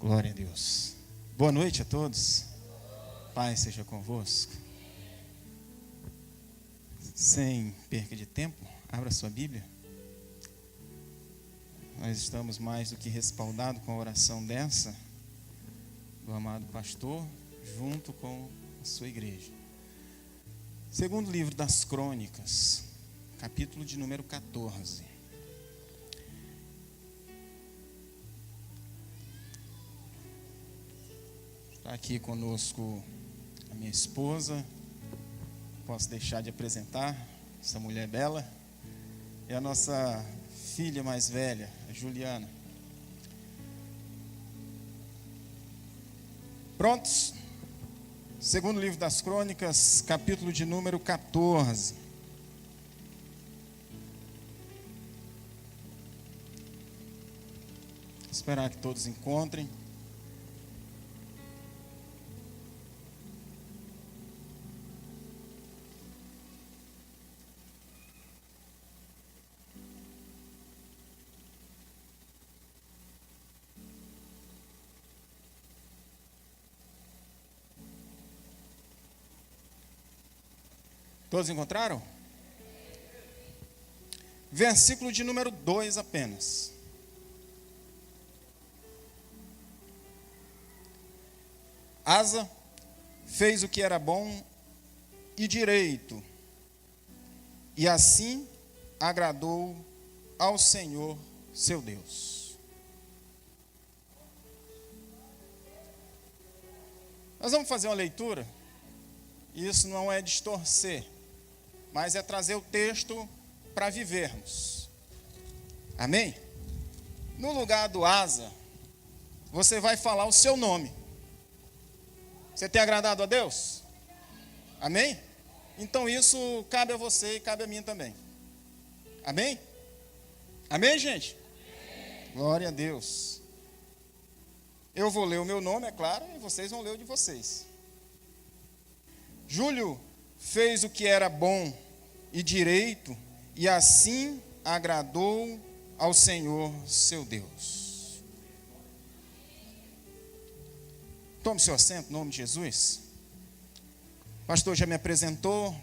Glória a Deus. Boa noite a todos. Paz seja convosco. Sem perca de tempo, abra sua Bíblia. Nós estamos mais do que respaldados com a oração dessa, do amado pastor, junto com a sua igreja. Segundo livro das Crônicas, capítulo de número 14. Está aqui conosco a minha esposa. Posso deixar de apresentar essa mulher bela. É a nossa filha mais velha, a Juliana. Prontos? Segundo livro das Crônicas, capítulo de número 14. Esperar que todos encontrem. Todos encontraram? Versículo de número 2 apenas. Asa fez o que era bom e direito, e assim agradou ao Senhor seu Deus. Nós vamos fazer uma leitura. Isso não é distorcer, mas é trazer o texto para vivermos. Amém? No lugar do Asa, você vai falar o seu nome. Você tem agradado a Deus? Amém? Então isso cabe a você e cabe a mim também. Amém? Amém, gente? Amém. Glória a Deus. Eu vou ler o meu nome, é claro, e vocês vão ler o de vocês. Júlio fez o que era bom e direito, e assim agradou ao Senhor seu Deus. Tome seu assento, em nome de Jesus. O pastor já me apresentou.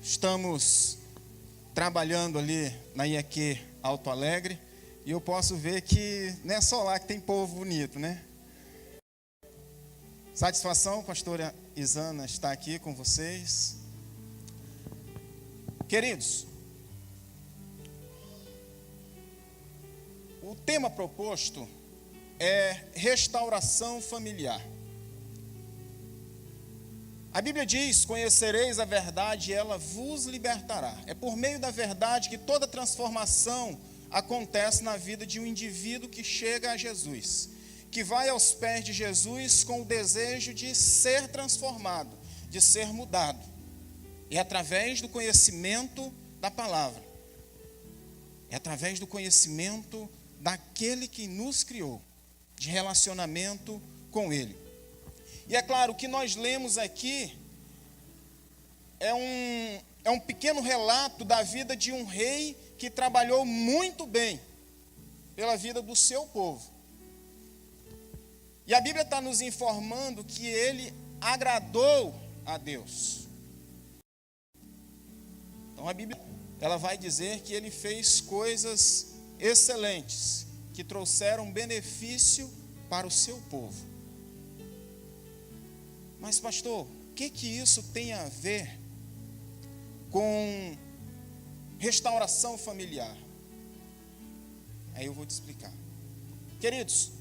Estamos trabalhando ali na IAQ Alto Alegre, e eu posso ver que não é só lá que tem povo bonito, né? Satisfação, pastora Isana, estar aqui com vocês. Queridos, o tema proposto é restauração familiar. A Bíblia diz: conhecereis a verdade e ela vos libertará. É por meio da verdade que toda transformação acontece na vida de um indivíduo que chega a Jesus, que vai aos pés de Jesus com o desejo de ser transformado, de ser mudado. É através do conhecimento da palavra. É através do conhecimento daquele que nos criou, de relacionamento com Ele. E é claro, o que nós lemos aqui é um pequeno relato da vida de um rei que trabalhou muito bem pela vida do seu povo. E a Bíblia está nos informando que ele agradou a Deus. Então a Bíblia, ela vai dizer que ele fez coisas excelentes, que trouxeram benefício para o seu povo. Mas pastor, o que isso tem a ver com restauração familiar? Aí eu vou te explicar. Queridos,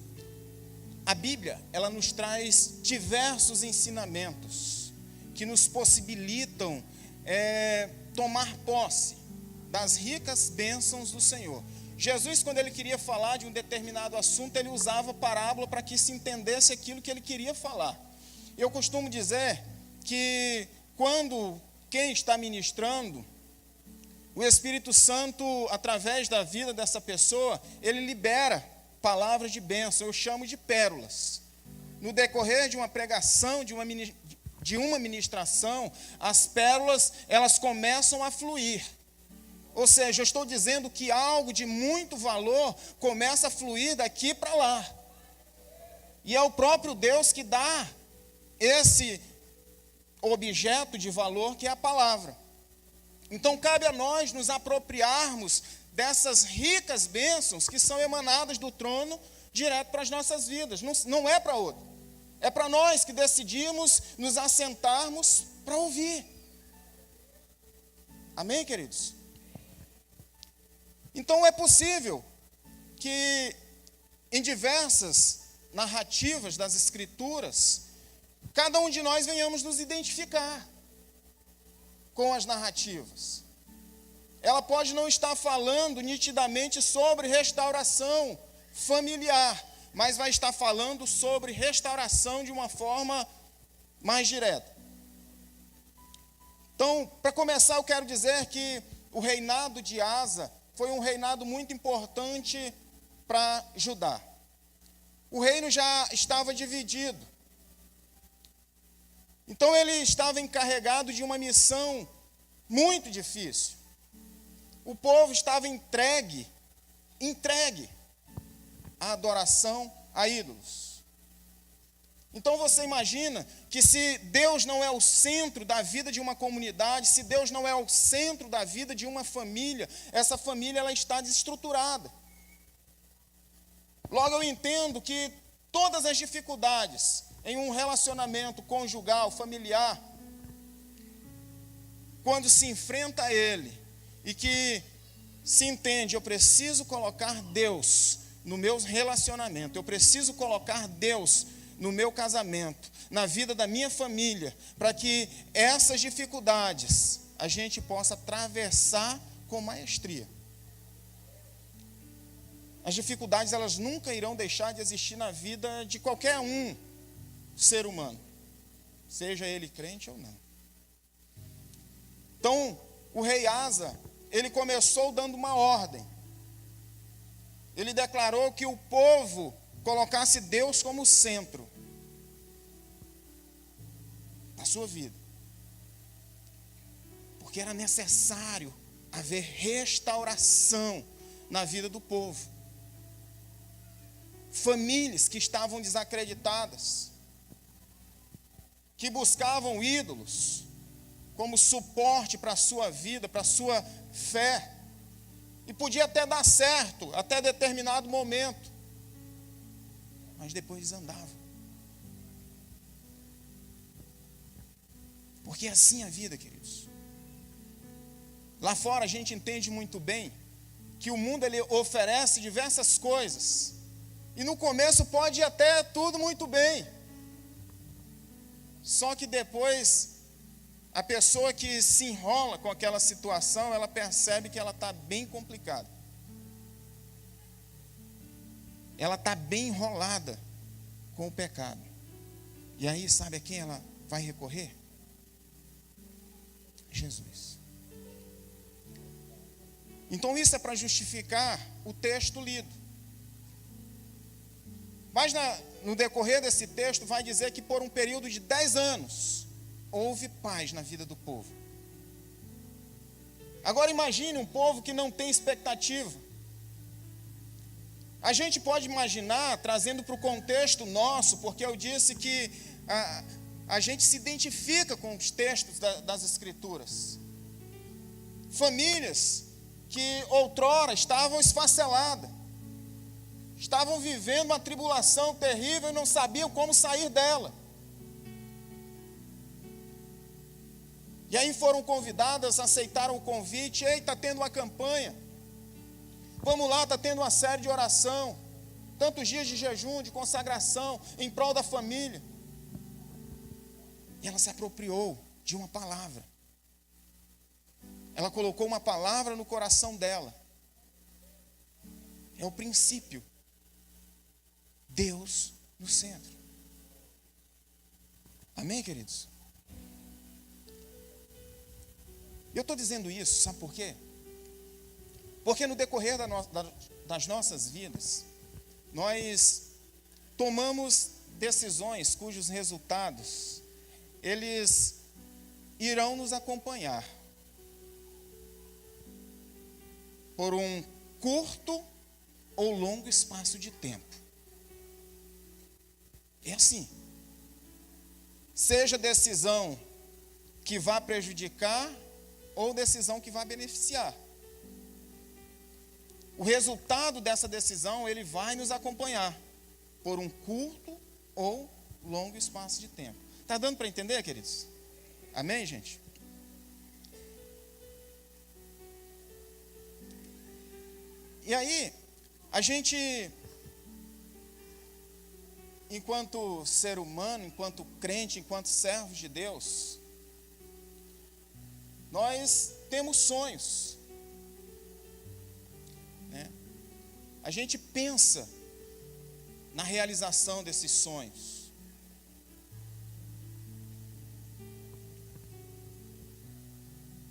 a Bíblia, ela nos traz diversos ensinamentos que nos possibilitam tomar posse das ricas bênçãos do Senhor. Jesus, quando ele queria falar de um determinado assunto, ele usava parábola para que se entendesse aquilo que ele queria falar. Eu costumo dizer que quando quem está ministrando, o Espírito Santo, através da vida dessa pessoa, ele libera palavras de bênção, eu chamo de pérolas. No decorrer de uma pregação, de uma ministração, as pérolas, elas começam a fluir. Ou seja, eu estou dizendo que algo de muito valor começa a fluir daqui para lá. E é o próprio Deus que dá esse objeto de valor que é a palavra. Então cabe a nós nos apropriarmos dessas ricas bênçãos que são emanadas do trono direto para as nossas vidas. Não é para outro. É para nós que decidimos nos assentarmos para ouvir. Amém, queridos? Então é possível que em diversas narrativas das Escrituras, cada um de nós venhamos nos identificar com as narrativas. Ela pode não estar falando nitidamente sobre restauração familiar, mas vai estar falando sobre restauração de uma forma mais direta. Então, para começar, eu quero dizer que o reinado de Asa foi um reinado muito importante para Judá. O reino já estava dividido. Então ele estava encarregado de uma missão muito difícil. O povo estava entregue à adoração a ídolos. Então você imagina que se Deus não é o centro da vida de uma comunidade, se Deus não é o centro da vida de uma família, essa família ela está desestruturada. Logo eu entendo que todas as dificuldades em um relacionamento conjugal, familiar, quando se enfrenta a ele e que se entende, eu preciso colocar Deus no meu relacionamento, eu preciso colocar Deus no meu casamento, na vida da minha família, para que essas dificuldades a gente possa atravessar com maestria. As dificuldades, elas nunca irão deixar de existir na vida de qualquer um ser humano, seja ele crente ou não. Então, o rei Asa, ele começou dando uma ordem. Ele declarou que o povo colocasse Deus como centro da sua vida. Porque era necessário haver restauração na vida do povo. Famílias que estavam desacreditadas, que buscavam ídolos como suporte para a sua vida, para a sua fé. E podia até dar certo, até determinado momento. Mas depois desandava. Porque é assim a vida, queridos. Lá fora a gente entende muito bem que o mundo ele oferece diversas coisas. E no começo pode ir até tudo muito bem. Só que depois a pessoa que se enrola com aquela situação, ela percebe que ela está bem complicada. Ela está bem enrolada com o pecado. E aí, sabe a quem ela vai recorrer? Jesus. Então isso é para justificar o texto lido. Mas no decorrer desse texto vai dizer que por um período de 10 anos, houve paz na vida do povo. Agora imagine um povo que não tem expectativa. A gente pode imaginar, trazendo para o contexto nosso, porque eu disse que a gente se identifica com os textos das Escrituras. Famílias que outrora estavam esfaceladas, estavam vivendo uma tribulação terrível e não sabiam como sair dela. E aí foram convidadas, aceitaram o convite. Ei, está tendo uma campanha. Vamos lá, está tendo uma série de oração. Tantos dias de jejum, de consagração, em prol da família. E ela se apropriou de uma palavra. Ela colocou uma palavra no coração dela. É o princípio. Deus no centro. Amém, queridos? Eu estou dizendo isso, sabe por quê? Porque no decorrer das nossas vidas, nós tomamos decisões cujos resultados, eles irão nos acompanhar por um curto ou longo espaço de tempo. assim. Seja decisão que vá prejudicar ou decisão que vá beneficiar. O resultado dessa decisão, ele vai nos acompanhar por um curto ou longo espaço de tempo. Está dando para entender, queridos? Amém, gente? E aí, a gente, enquanto ser humano, enquanto crente, enquanto servos de Deus, nós temos sonhos, né? A gente pensa na realização desses sonhos.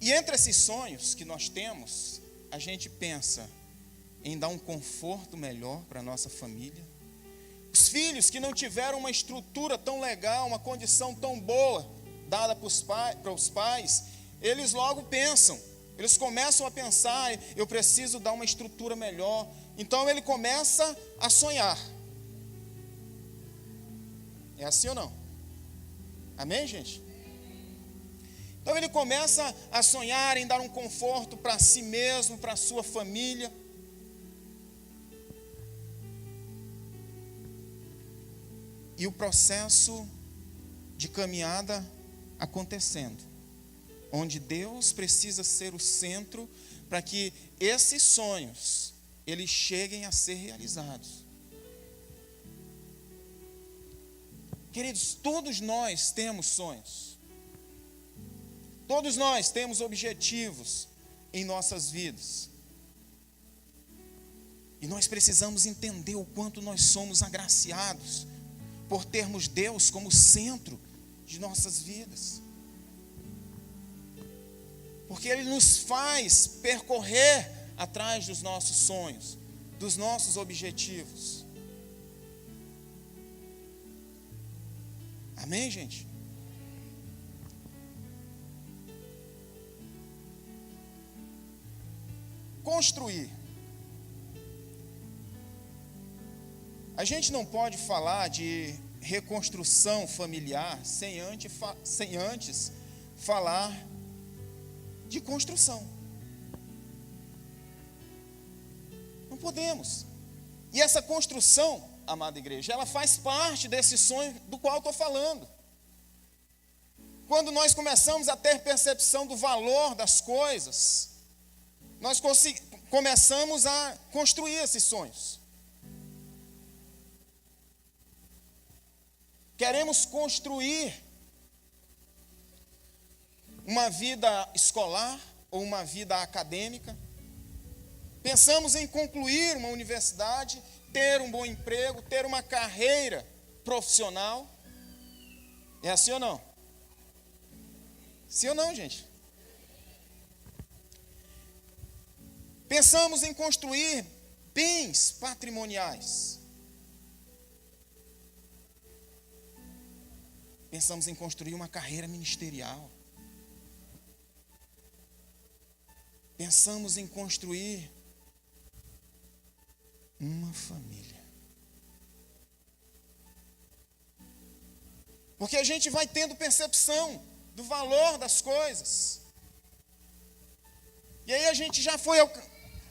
E entre esses sonhos que nós temos, a gente pensa em dar um conforto melhor para a nossa família. Os filhos que não tiveram uma estrutura tão legal, uma condição tão boa dada para os pais, eles logo pensam, eles começam a pensar, eu preciso dar uma estrutura melhor. Então ele começa a sonhar. É assim ou não? Amém, gente? Então ele começa a sonhar em dar um conforto para si mesmo, para a sua família. E o processo de caminhada acontecendo, onde Deus precisa ser o centro para que esses sonhos, eles cheguem a ser realizados. Queridos, todos nós temos sonhos. Todos nós temos objetivos em nossas vidas. E nós precisamos entender o quanto nós somos agraciados por termos Deus como centro de nossas vidas. Porque Ele nos faz percorrer atrás dos nossos sonhos, dos nossos objetivos. Amém, gente? Construir. A gente não pode falar de reconstrução familiar sem antes falar de construção. Não podemos. E essa construção, amada igreja, ela faz parte desse sonho do qual estou falando. Quando nós começamos a ter percepção do valor das coisas, nós começamos a construir esses sonhos. Queremos construir uma vida escolar ou uma vida acadêmica. Pensamos em concluir uma universidade, ter um bom emprego, ter uma carreira profissional. É assim ou não? Sim ou não, gente? Pensamos em construir bens patrimoniais. Pensamos em construir uma carreira ministerial. Pensamos em construir uma família. Porque a gente vai tendo percepção do valor das coisas. E aí a gente já foi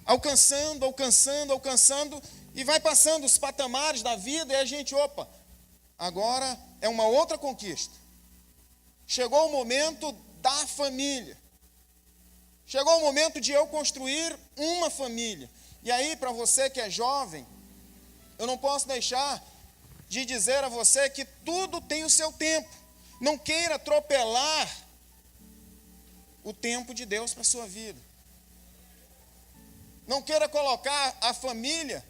alcançando, e vai passando os patamares da vida, e a gente, agora é uma outra conquista. Chegou o momento da família. Chegou o momento de eu construir uma família. E aí, para você que é jovem, eu não posso deixar de dizer a você que tudo tem o seu tempo. Não queira atropelar o tempo de Deus para a sua vida. Não queira colocar a família,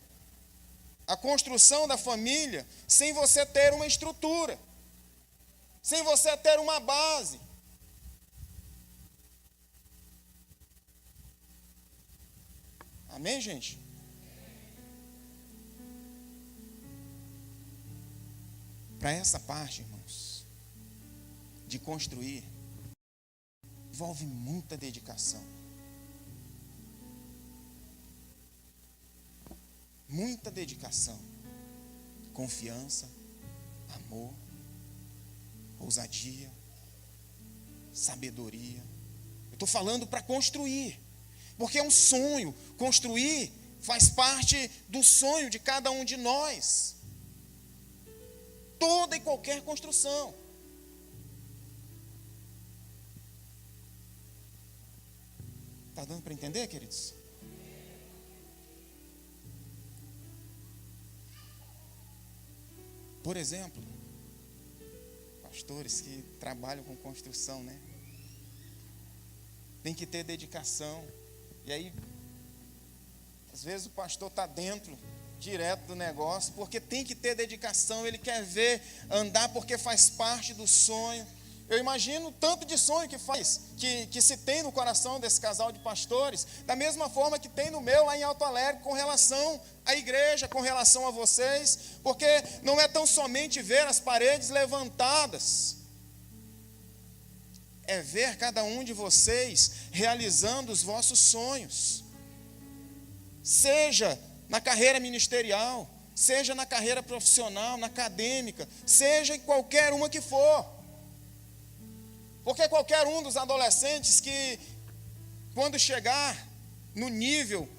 a construção da família, sem você ter uma estrutura, sem você ter uma base. Amém, gente? Para essa parte, irmãos, de construir, envolve muita dedicação. Muita dedicação, confiança, amor, ousadia, sabedoria. Eu estou falando para construir, porque é um sonho. Construir faz parte do sonho de cada um de nós. Toda e qualquer construção. Está dando para entender, queridos? Por exemplo, pastores que trabalham com construção, né? Tem que ter dedicação. E aí, às vezes o pastor está dentro, direto do negócio, porque tem que ter dedicação. Ele quer ver andar porque faz parte do sonho. Eu imagino o tanto de sonho que se tem no coração desse casal de pastores, da mesma forma que tem no meu lá em Alto Alegre, com relação à igreja, com relação a vocês, porque não é tão somente ver as paredes levantadas, é ver cada um de vocês realizando os vossos sonhos, seja na carreira ministerial, seja na carreira profissional, na acadêmica, seja em qualquer uma que for. Porque qualquer um dos adolescentes que, quando chegar no nível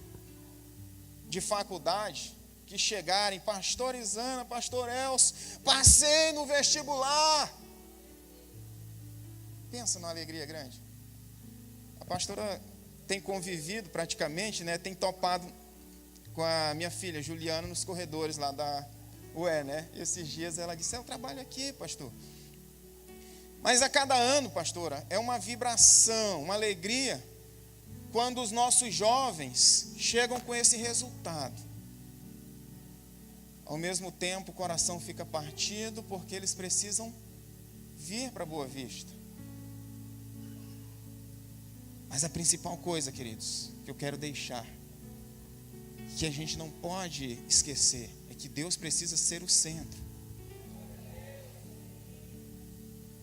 de faculdade, que chegarem, pastor Isana, pastor Elcio, passei no vestibular. Pensa numa alegria grande. A pastora tem convivido praticamente, né, tem topado com a minha filha Juliana nos corredores lá da UE, né? Esses dias ela disse: eu trabalho aqui, pastor. Mas a cada ano, pastora, é uma vibração, uma alegria, quando os nossos jovens chegam com esse resultado. Ao mesmo tempo, o coração fica partido, porque eles precisam vir para Boa Vista. Mas a principal coisa, queridos, que eu quero deixar, que a gente não pode esquecer, é que Deus precisa ser o centro.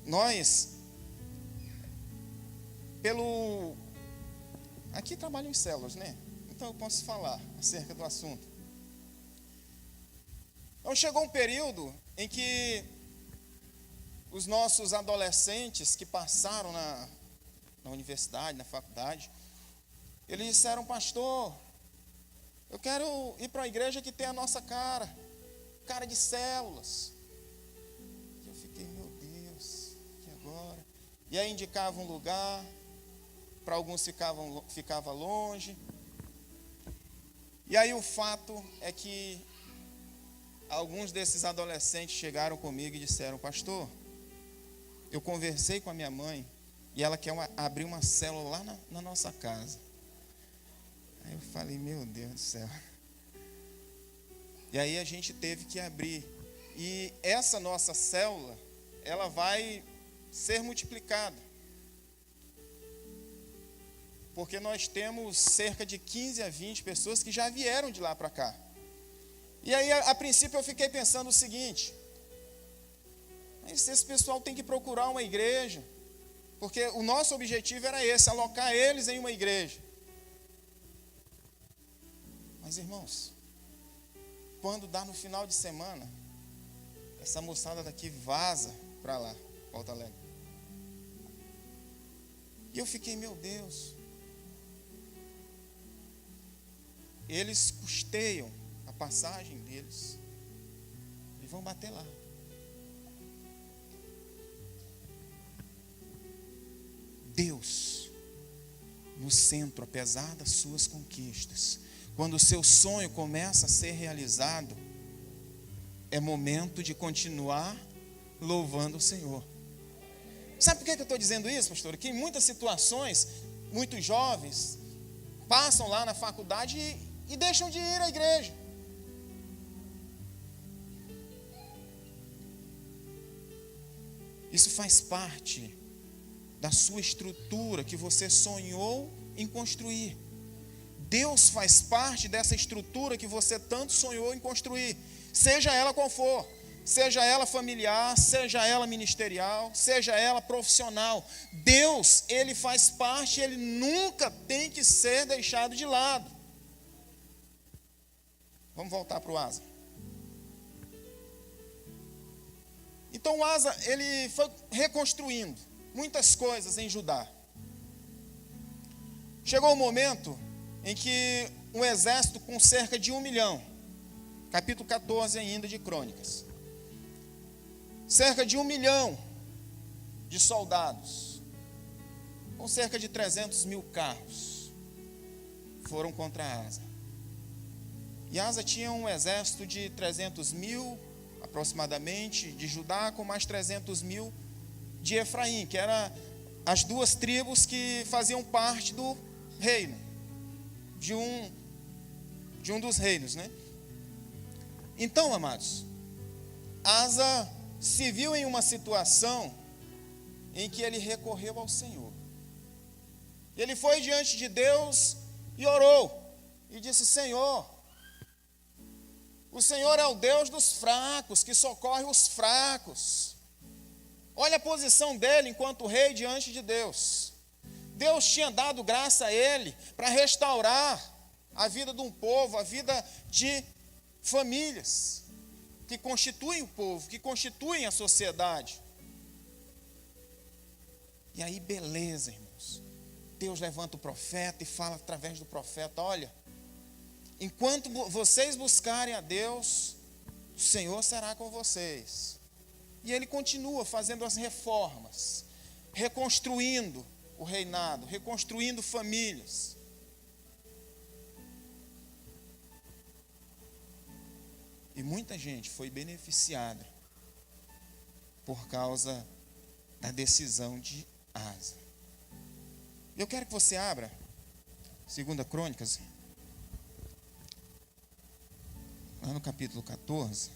Nós, aqui trabalho em células, né? Então eu posso falar acerca do assunto. Então chegou um período em que os nossos adolescentes que passaram na universidade, na faculdade, eles disseram: pastor, eu quero ir para a igreja que tem a nossa cara de células. Eu fiquei, meu Deus, que agora? E aí indicavam um lugar, para alguns ficava longe. E aí o fato é que alguns desses adolescentes chegaram comigo e disseram: pastor, eu conversei com a minha mãe e ela quer abrir uma célula lá na nossa casa. Aí eu falei: meu Deus do céu. E aí a gente teve que abrir. E essa nossa célula, ela vai ser multiplicada. Porque nós temos cerca de 15 a 20 pessoas que já vieram de lá para cá. E aí, a princípio, eu fiquei pensando o seguinte: mas esse pessoal tem que procurar uma igreja. Porque o nosso objetivo era esse, alocar eles em uma igreja. Mas, irmãos, quando dá no final de semana, essa moçada daqui vaza para lá, Alto Alegre. E eu fiquei, meu Deus. Eles custeiam a passagem deles e vão bater lá. Deus no centro, apesar das suas conquistas. Quando o seu sonho começa a ser realizado, é momento de continuar louvando o Senhor. Sabe por que eu estou dizendo isso, pastor? Que em muitas situações, muitos jovens passam lá na faculdade e deixam de ir à igreja. Isso faz parte da sua estrutura que você sonhou em construir. Deus faz parte dessa estrutura que você tanto sonhou em construir, seja ela qual for, seja ela familiar, seja ela ministerial, seja ela profissional. Deus, Ele faz parte, Ele nunca tem que ser deixado de lado. Vamos voltar para o Asa. Então Asa, ele foi reconstruindo muitas coisas em Judá. Chegou o momento em que um exército com cerca de 1 milhão, capítulo 14 ainda de Crônicas, cerca de 1 milhão de soldados, com cerca de 300 mil carros, foram contra Asa. E Asa tinha um exército de 300 mil, aproximadamente, de Judá, com mais 300 mil de Efraim, que eram as duas tribos que faziam parte do reino, de um dos reinos, né? Então, amados, Asa se viu em uma situação em que ele recorreu ao Senhor. Ele foi diante de Deus e orou, e disse: Senhor, o Senhor é o Deus dos fracos, que socorre os fracos. Olha a posição dele enquanto rei diante de Deus. Deus tinha dado graça a ele para restaurar a vida de um povo, a vida de famílias que constituem o povo, que constituem a sociedade. E aí, beleza, irmãos. Deus levanta o profeta e fala através do profeta: olha, enquanto vocês buscarem a Deus, o Senhor será com vocês. E ele continua fazendo as reformas, reconstruindo o reinado, reconstruindo famílias. E muita gente foi beneficiada por causa da decisão de Asa. Eu quero que você abra 2 Crônicas, lá no capítulo 14,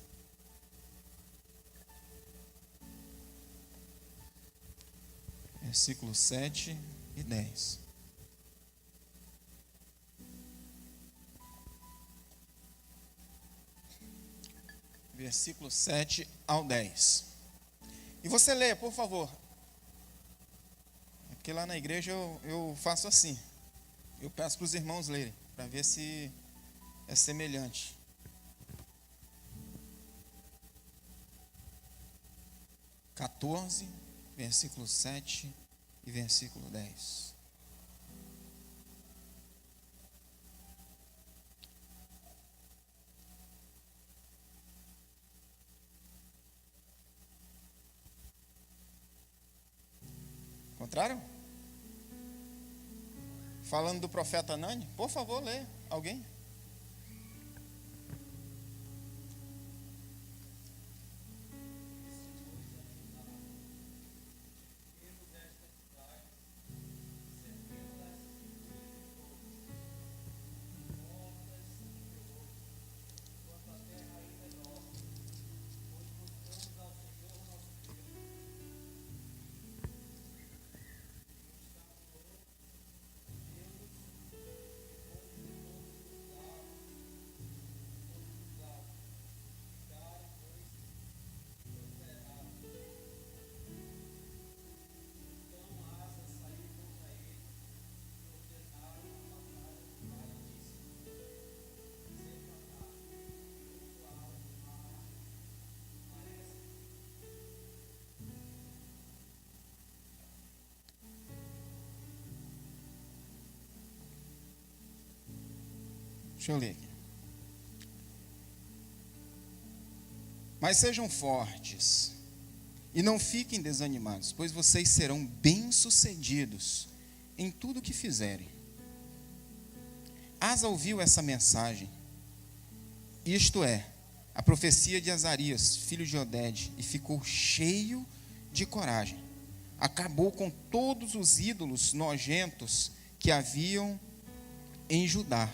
versículos 7 e 10. Versículo 7 ao 10. E você lê, por favor. É porque lá na igreja eu faço assim. Eu peço para os irmãos lerem, para ver se é semelhante. (14) versículo 7 e versículo 10. Encontraram? Falando do profeta Anani, por favor, lê. Alguém? Deixa eu ler aqui. Mas sejam fortes e não fiquem desanimados, pois vocês serão bem-sucedidos em tudo o que fizerem. Asa ouviu essa mensagem, isto é, a profecia de Azarias, filho de Oded, e ficou cheio de coragem. Acabou com todos os ídolos nojentos que haviam em Judá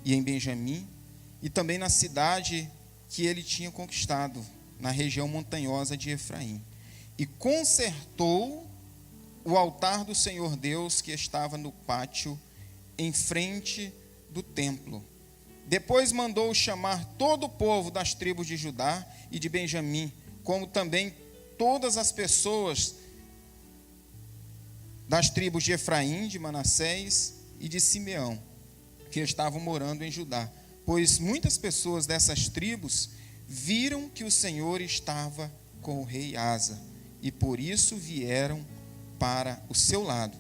e em Benjamim, e também na cidade que ele tinha conquistado, na região montanhosa de Efraim. E consertou o altar do Senhor Deus que estava no pátio, em frente do templo. Depois mandou chamar todo o povo das tribos de Judá e de Benjamim, como também todas as pessoas das tribos de Efraim, de Manassés e de Simeão, que estavam morando em Judá, pois muitas pessoas dessas tribos viram que o Senhor estava com o rei Asa, e por isso vieram para o seu lado.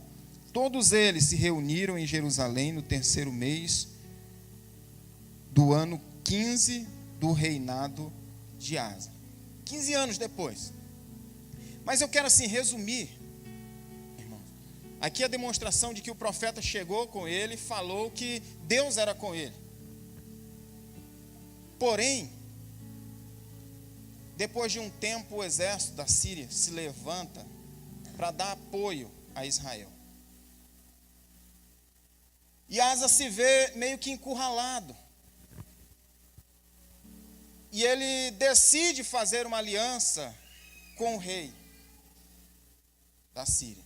Todos eles se reuniram em Jerusalém no 3º mês do ano 15 do reinado de Asa. 15 anos depois. Mas eu quero assim resumir, irmão. Aqui a demonstração de que o profeta chegou com ele e falou que Deus era com ele. Porém, depois de um tempo, o exército da Síria se levanta para dar apoio a Israel. E Asa se vê meio que encurralado. E ele decide fazer uma aliança com o rei da Síria.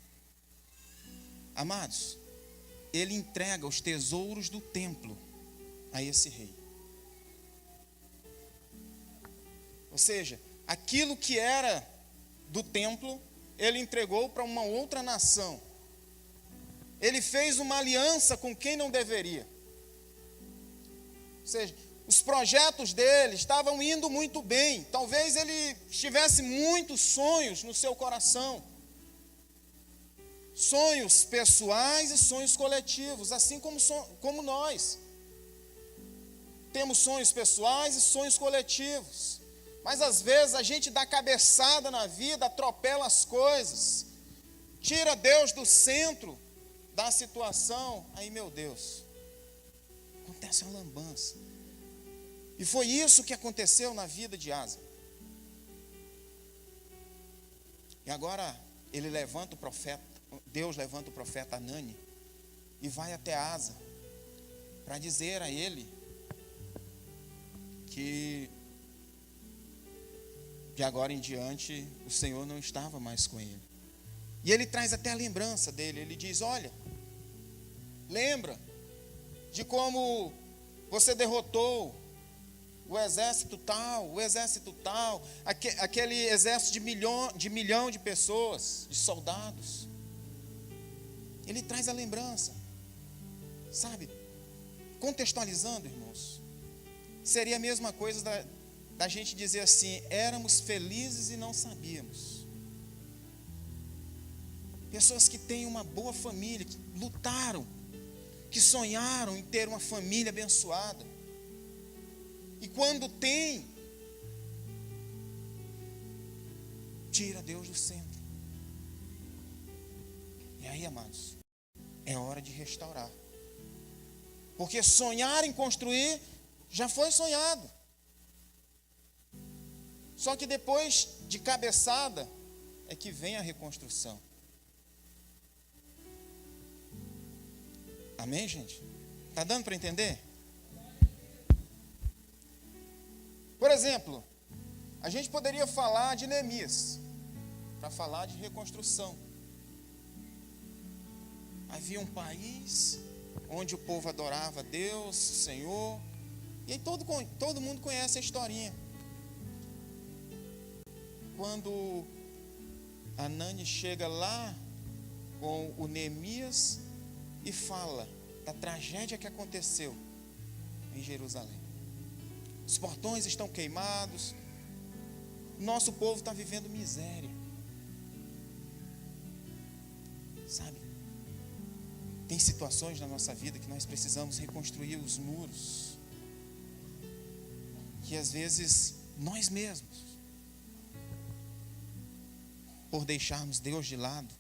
Amados, ele entrega os tesouros do templo a esse rei. Ou seja, aquilo que era do templo, ele entregou para uma outra nação. Ele fez uma aliança com quem não deveria. Ou seja, os projetos dele estavam indo muito bem. Talvez ele tivesse muitos sonhos no seu coração. Sonhos pessoais e sonhos coletivos, assim como nós. Temos sonhos pessoais e sonhos coletivos. Mas às vezes a gente dá cabeçada na vida, atropela as coisas, tira Deus do centro da situação. Aí, meu Deus, acontece uma lambança. E foi isso que aconteceu na vida de Asa. E agora ele levanta o profeta, Deus levanta o profeta Anani e vai até Asa para dizer a ele que de agora em diante o Senhor não estava mais com ele. E ele traz até a lembrança dele. Ele diz: olha, lembra de como você derrotou o exército tal, aquele exército de milhão de pessoas, de soldados. Ele traz a lembrança, sabe? Contextualizando, irmãos, seria a mesma coisa da gente dizer assim: éramos felizes e não sabíamos. Pessoas que têm uma boa família, que lutaram, que sonharam em ter uma família abençoada. E quando tem, tira Deus do centro. E aí, amados, é hora de restaurar. Porque sonhar em construir já foi sonhado. Só que depois de cabeçada é que vem a reconstrução. Amém, gente? Está dando para entender? Por exemplo, a gente poderia falar de Neemias, para falar de reconstrução. Havia um país onde o povo adorava Deus, o Senhor, e aí todo mundo conhece a historinha. Quando Anani chega lá com o Neemias e fala da tragédia que aconteceu em Jerusalém. Os portões estão queimados, nosso povo está vivendo miséria. Sabe? Tem situações na nossa vida que nós precisamos reconstruir os muros, que às vezes nós mesmos, por deixarmos Deus de lado,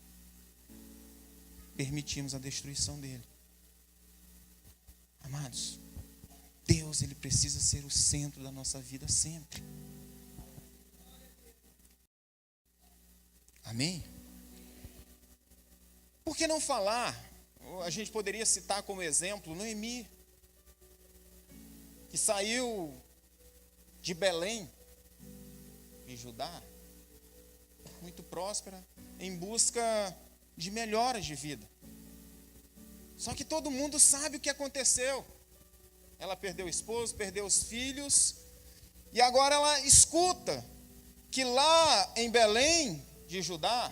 permitimos a destruição dele. Amados, Deus, ele precisa ser o centro da nossa vida sempre. Amém? Por que não falar? A gente poderia citar como exemplo Noemi, que saiu de Belém, em Judá, muito próspera, em busca de melhoras de vida. Só que todo mundo sabe o que aconteceu. Ela perdeu o esposo, perdeu os filhos, e agora ela escuta que lá em Belém de Judá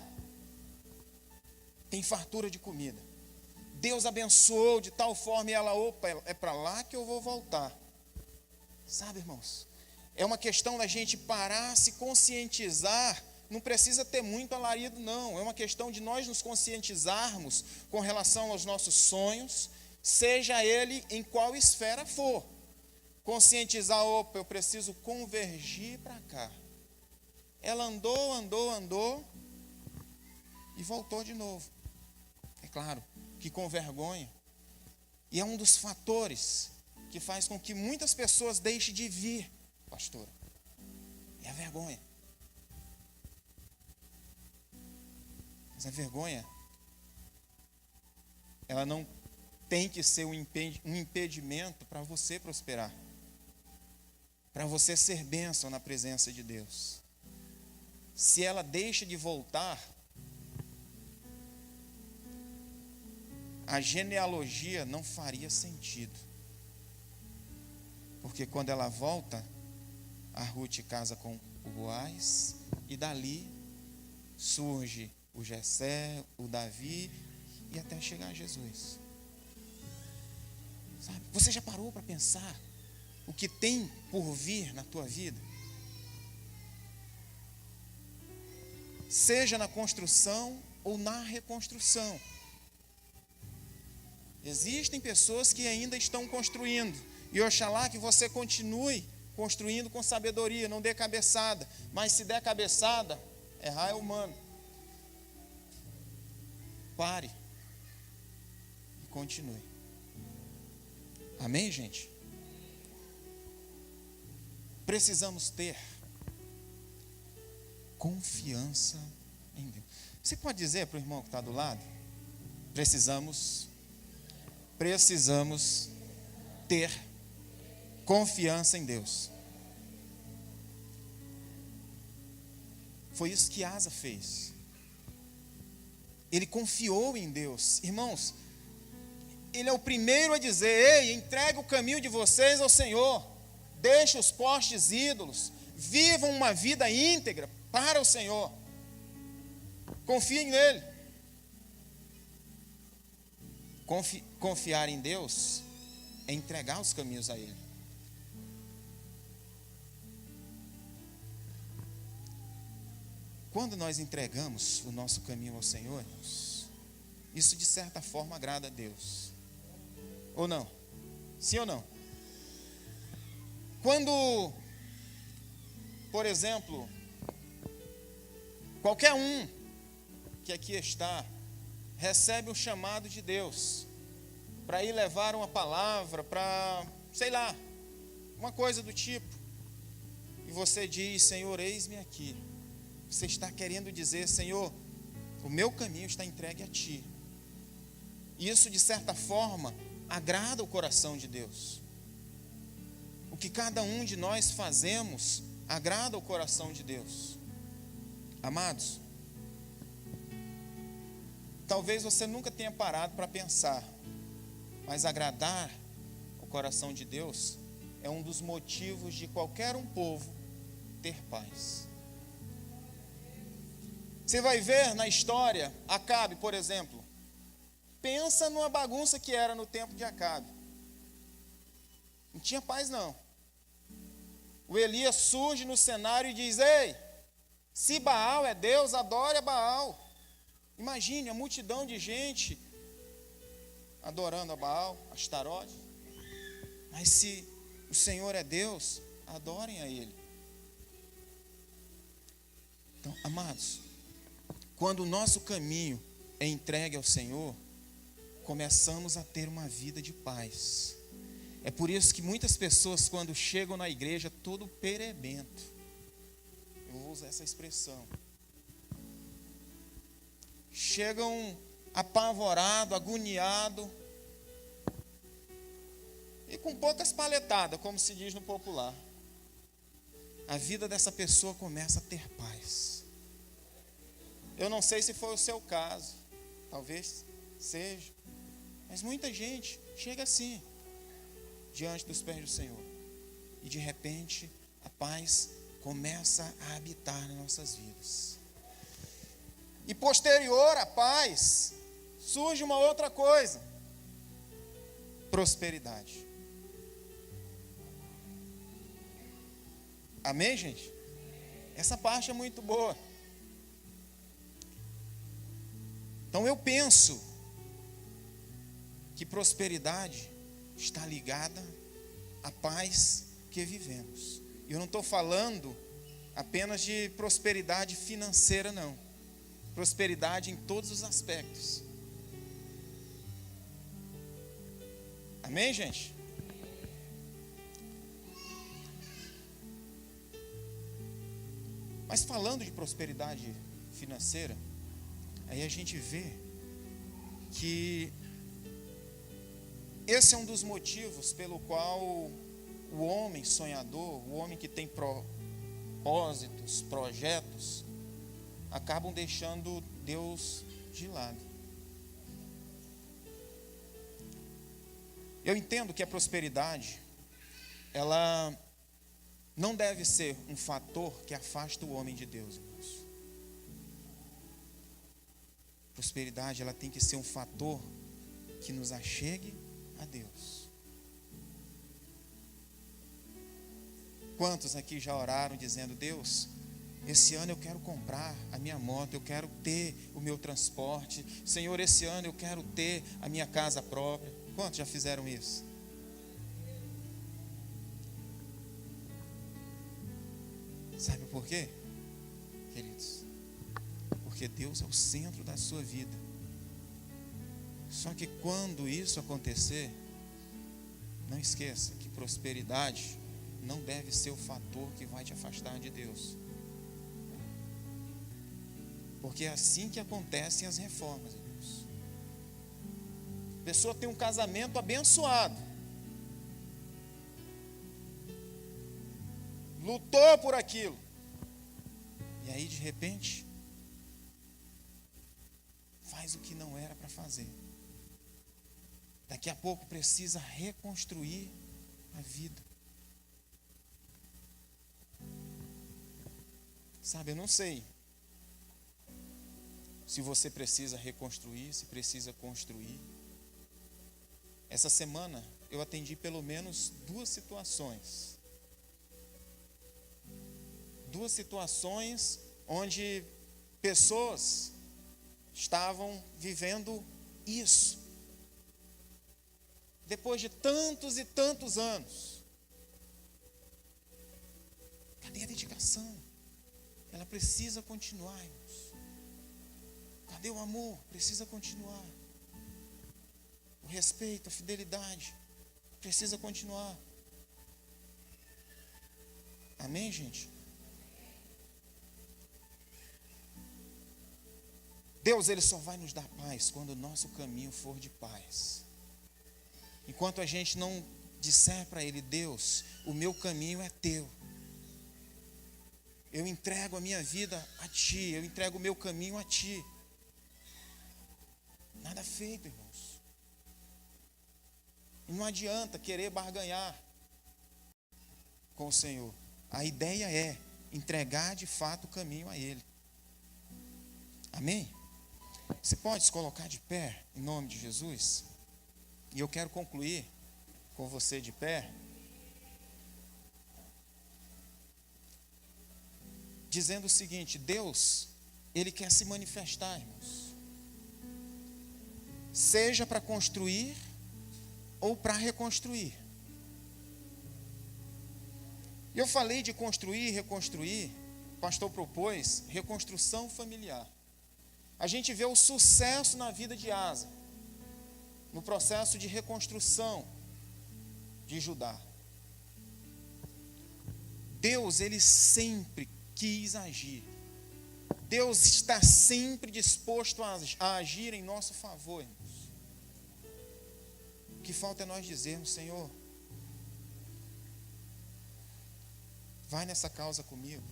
tem fartura de comida. Deus abençoou de tal forma, e ela, opa, é para lá que eu vou voltar. Sabe, irmãos, É uma questão da gente parar, se conscientizar. Não precisa ter muito alarido, não. É uma questão de nós nos conscientizarmos com relação aos nossos sonhos, seja ele em qual esfera for. Conscientizar, opa, eu preciso convergir para cá. Ela andou e voltou de novo. É claro que com vergonha. E é um dos fatores que faz com que muitas pessoas deixem de vir, pastora. É a vergonha. Mas a vergonha, ela não tem que ser um impedimento para você prosperar, para você ser bênção na presença de Deus. Se ela deixa de voltar, a genealogia não faria sentido. Porque quando ela volta, a Ruth casa com o Boaz, e dali surge o Jessé, o Davi, e até chegar a Jesus. Sabe? Você já parou para pensar o que tem por vir na tua vida? Seja na construção ou na reconstrução. Existem pessoas que ainda estão construindo, e oxalá que você continue construindo com sabedoria, não dê cabeçada, mas se der cabeçada, errar é humano. Pare e continue. Amém, gente? Precisamos ter confiança em Deus. Você pode dizer para o irmão que está do lado? Precisamos ter confiança em Deus. Foi isso que Asa fez. Ele confiou em Deus. Irmãos, ele é o primeiro a dizer: ei, entregue o caminho de vocês ao Senhor. Deixe os postes ídolos. Vivam uma vida íntegra para o Senhor. Confiem nele. Confiar em Deus é entregar os caminhos a Ele. Quando nós entregamos o nosso caminho ao Senhor, isso de certa forma agrada a Deus. Ou não? Sim ou não? Quando, por exemplo, qualquer um que aqui está recebe um chamado de Deus para ir levar uma palavra, para, sei lá, uma coisa do tipo, e você diz: Senhor, eis-me aqui. Você está querendo dizer: Senhor, o meu caminho está entregue a Ti. Isso, de certa forma, agrada o coração de Deus. O que cada um de nós fazemos agrada o coração de Deus. Amados, talvez você nunca tenha parado para pensar, mas agradar o coração de Deus é um dos motivos de qualquer um povo ter paz. Você vai ver na história, Acabe, por exemplo. Pensa numa bagunça que era no tempo de Acabe. Não tinha paz, não. O Elias surge no cenário e diz: ei, se Baal é Deus, adore a Baal. Imagine a multidão de gente adorando a Baal, Astarote. Mas se o Senhor é Deus, adorem a Ele. Então, amados, quando o nosso caminho é entregue ao Senhor, começamos a ter uma vida de paz. É por isso que muitas pessoas, quando chegam na igreja, todo perebento, eu vou usar essa expressão, chegam apavorado, agoniado e com poucas paletadas, como se diz no popular. A vida dessa pessoa começa a ter paz. Eu não sei se foi o seu caso, talvez seja, mas muita gente chega assim, diante dos pés do Senhor, e de repente a paz começa a habitar nas nossas vidas. E posterior à paz, surge uma outra coisa: prosperidade. Amém, gente? Essa parte é muito boa. Então eu penso que prosperidade está ligada à paz que vivemos. E eu não estou falando apenas de prosperidade financeira, não. Prosperidade em todos os aspectos. Amém, gente? Mas falando de prosperidade financeira, aí a gente vê que esse é um dos motivos pelo qual o homem sonhador, o homem que tem propósitos, projetos, acabam deixando Deus de lado. Eu entendo que a prosperidade, ela não deve ser um fator que afasta o homem de Deus, irmãos. Prosperidade, ela tem que ser um fator que nos achegue a Deus. Quantos aqui já oraram dizendo: Deus, esse ano eu quero comprar a minha moto, eu quero ter o meu transporte. Senhor, esse ano eu quero ter a minha casa própria. Quantos já fizeram isso? Sabe por quê, queridos? Porque Deus é o centro da sua vida. Só que quando isso acontecer, não esqueça que prosperidade não deve ser o fator que vai te afastar de Deus. Porque é assim que acontecem as reformas, irmãos. A pessoa tem um casamento abençoado, lutou por aquilo, e aí de repente faz o que não era para fazer. Daqui a pouco precisa reconstruir a vida. Sabe, eu não sei se você precisa reconstruir, se precisa construir. Essa semana eu atendi pelo menos duas situações onde pessoas estavam vivendo isso. Depois de tantos e tantos anos. Cadê a dedicação? Ela precisa continuar, irmãos. Cadê o amor? Precisa continuar. O respeito, a fidelidade, precisa continuar. Amém, gente? Deus, Ele só vai nos dar paz quando o nosso caminho for de paz. Enquanto a gente não disser para Ele: Deus, o meu caminho é Teu. Eu entrego a minha vida a Ti, eu entrego o meu caminho a Ti. Nada feito, irmãos. E não adianta querer barganhar com o Senhor. A ideia é entregar de fato o caminho a Ele. Amém? Você pode se colocar de pé em nome de Jesus? E eu quero concluir com você de pé, dizendo o seguinte: Deus, Ele quer se manifestar, irmãos. Seja para construir ou para reconstruir. E eu falei de construir e reconstruir, o pastor propôs reconstrução familiar. A gente vê o sucesso na vida de Asa, no processo de reconstrução de Judá. Deus, Ele sempre quis agir. Deus está sempre disposto a agir em nosso favor, irmãos. O que falta é nós dizermos: Senhor, vai nessa causa comigo.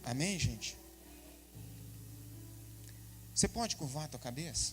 Amém, gente? Você pode curvar a tua cabeça?